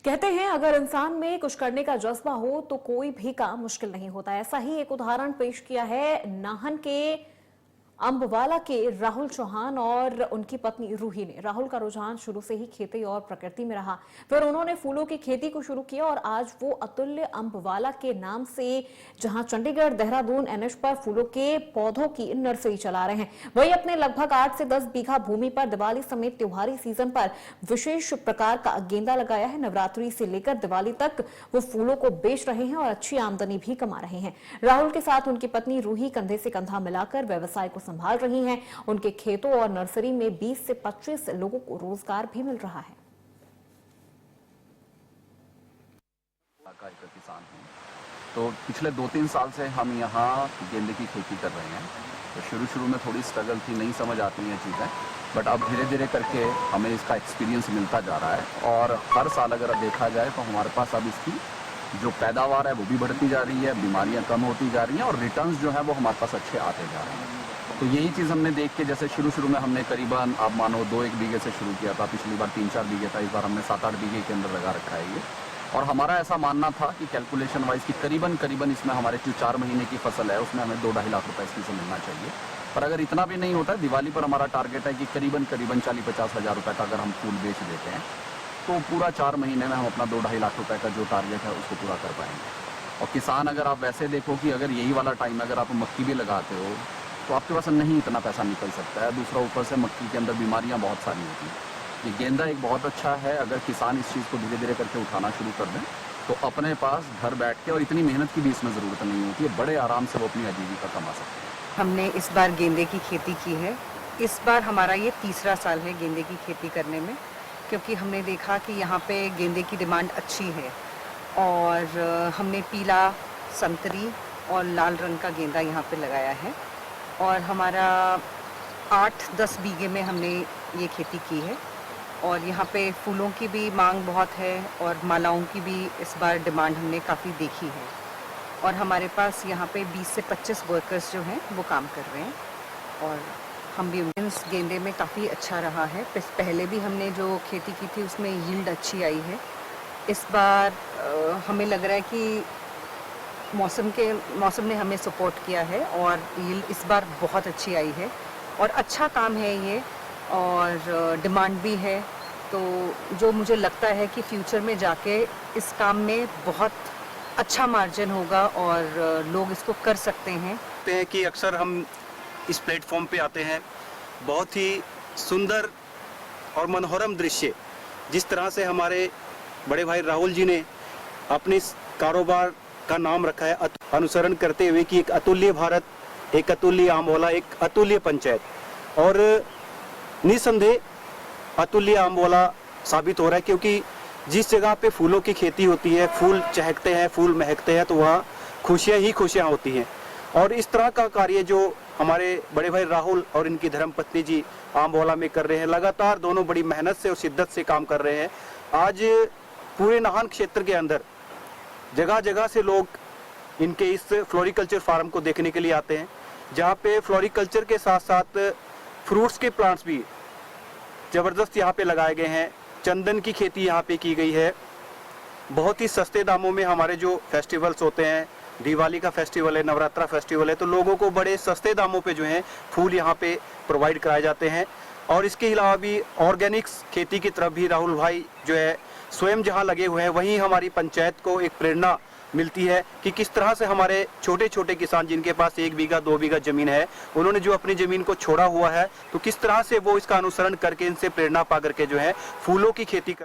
कहते हैं अगर इंसान में कुछ करने का जज्बा हो तो कोई भी काम मुश्किल नहीं होता। ऐसा ही एक उदाहरण पेश किया है नाहन के अंबवाला के राहुल चौहान और उनकी पत्नी रूही ने। राहुल का रुझान शुरू से ही खेती और प्रकृति में रहा, फिर उन्होंने फूलों की खेती को शुरू किया और आज वो अतुल्य अंबवाला के नाम से जहां चंडीगढ़ देहरादून एनएच पर फूलों के पौधों की नर्सरी चला रहे हैं, वही अपने लगभग 8 से 10 बीघा भूमि पर दिवाली समेत त्योहारी सीजन पर विशेष प्रकार का गेंदा लगाया है। नवरात्रि से लेकर दिवाली तक वो फूलों को बेच रहे हैं और अच्छी आमदनी भी कमा रहे हैं। राहुल के साथ उनकी पत्नी रूही कंधे से कंधा मिलाकर व्यवसाय को संभाल रही हैं। उनके खेतों और नर्सरी में 20 से 25 लोगों को रोजगार भी मिल रहा है। किसान हूँ, तो पिछले 2-3 साल से हम यहाँ गेंदे की खेती कर रहे हैं। तो शुरू में थोड़ी स्ट्रगल थी, नहीं समझ आती हैं चीज़ें, बट अब धीरे धीरे करके हमें इसका एक्सपीरियंस मिलता जा रहा है और हर साल अगर देखा जाए तो हमारे पास अब इसकी जो पैदावार है वो भी बढ़ती जा रही है, बीमारियां कम होती जा रही हैं और रिटर्न्स जो है वो हमारे पास अच्छे आते जा रहे हैं। तो यही चीज़ हमने देख के, जैसे शुरू में हमने करीबन आप मानो 2-1 बीघे से शुरू किया था, पिछली बार 3-4 बीघे था, इस बार हमने 7-8 बीघे के अंदर लगा रखा है ये। और हमारा ऐसा मानना था कि कैलकुलेशन वाइज कि करीबन इसमें हमारे जो 4 महीने की फसल है उसमें हमें 2-2.5 लाख रुपए इसमें से मिलना चाहिए। पर अगर इतना भी नहीं होता, दिवाली पर हमारा टारगेट है कि करीबन 40-50 हज़ार रुपये का अगर हम फूल बेच देते हैं तो पूरा 4 महीने में हम अपना 2-2.5 लाख रुपए का जो टारगेट है उसको पूरा कर पाएंगे। और किसान अगर आप वैसे देखो कि अगर यही वाला टाइम अगर आप मक्की भी लगाते हो तो आपके पास नहीं इतना पैसा निकल सकता है। दूसरा, ऊपर से मक्की के अंदर बीमारियां बहुत सारी होती हैं। ये गेंदा एक बहुत अच्छा है, अगर किसान इस चीज़ को धीरे धीरे करके उठाना शुरू कर दें तो अपने पास घर बैठ के, और इतनी मेहनत की भी इसमें ज़रूरत नहीं होती है, बड़े आराम से वो अपनी आजीविका कमा सकते हैं। हमने इस बार गेंदे की खेती की है। इस बार हमारा ये 3रा साल है गेंदे की खेती करने में, क्योंकि हमने देखा कि यहाँ पे गेंदे की डिमांड अच्छी है और हमने पीला, संतरी और लाल रंग का गेंदा यहाँ पे लगाया है और हमारा 8-10 बीघे में हमने ये खेती की है। और यहाँ पे फूलों की भी मांग बहुत है और मालाओं की भी इस बार डिमांड हमने काफ़ी देखी है और हमारे पास यहाँ पे 20 से 25 वर्कर्स जो हैं वो काम कर रहे हैं और हम भी इस गेंदे में काफ़ी अच्छा रहा है। पहले भी हमने जो खेती की थी उसमें यील्ड अच्छी आई है। इस बार हमें लग रहा है कि मौसम ने हमें सपोर्ट किया है और यील्ड इस बार बहुत अच्छी आई है और अच्छा काम है ये और डिमांड भी है। तो जो मुझे लगता है कि फ्यूचर में जाके इस काम में बहुत अच्छा मार्जिन होगा और लोग इसको कर सकते हैं। कि अक्सर हम इस प्लेटफॉर्म पे आते हैं, बहुत ही सुंदर और मनोरम दृश्य, जिस तरह से हमारे बड़े भाई राहुल जी ने अपने कारोबार का नाम रखा है अनुसरण करते हुए कि एक अतुल्य भारत, एक अतुल्य आमवाला, एक अतुल्य पंचायत। और निसंदेह अतुल्य आमवाला साबित हो रहा है, क्योंकि जिस जगह पे फूलों की खेती होती है, फूल चहकते हैं, फूल महकते हैं, तो वहाँ खुशियाँ ही खुशियाँ होती हैं। और इस तरह का कार्य जो हमारे बड़े भाई राहुल और इनकी धर्मपत्नी जी आमवाला में कर रहे हैं, लगातार दोनों बड़ी मेहनत से और शिद्दत से काम कर रहे हैं। आज पूरे नाहन क्षेत्र के अंदर जगह जगह से लोग इनके इस फ्लोरिकल्चर फार्म को देखने के लिए आते हैं, जहाँ पे फ्लोरिकल्चर के साथ साथ फ्रूट्स के प्लांट्स भी ज़बरदस्त यहाँ पे लगाए गए हैं। चंदन की खेती यहाँ पे की गई है। बहुत ही सस्ते दामों में हमारे जो फेस्टिवल्स होते हैं, दिवाली का फेस्टिवल है, नवरात्रा फेस्टिवल है, तो लोगों को बड़े सस्ते दामों पे जो है फूल यहाँ पे प्रोवाइड कराए जाते हैं। और इसके अलावा भी ऑर्गेनिक्स खेती की तरफ भी राहुल भाई जो है स्वयं जहाँ लगे हुए हैं, वहीं हमारी पंचायत को एक प्रेरणा मिलती है कि किस तरह से हमारे छोटे छोटे किसान जिनके पास 1 बीघा 2 बीघा ज़मीन है, उन्होंने जो अपनी ज़मीन को छोड़ा हुआ है, तो किस तरह से वो इसका अनुसरण करके इनसे प्रेरणा पा करके जो है फूलों की खेती कर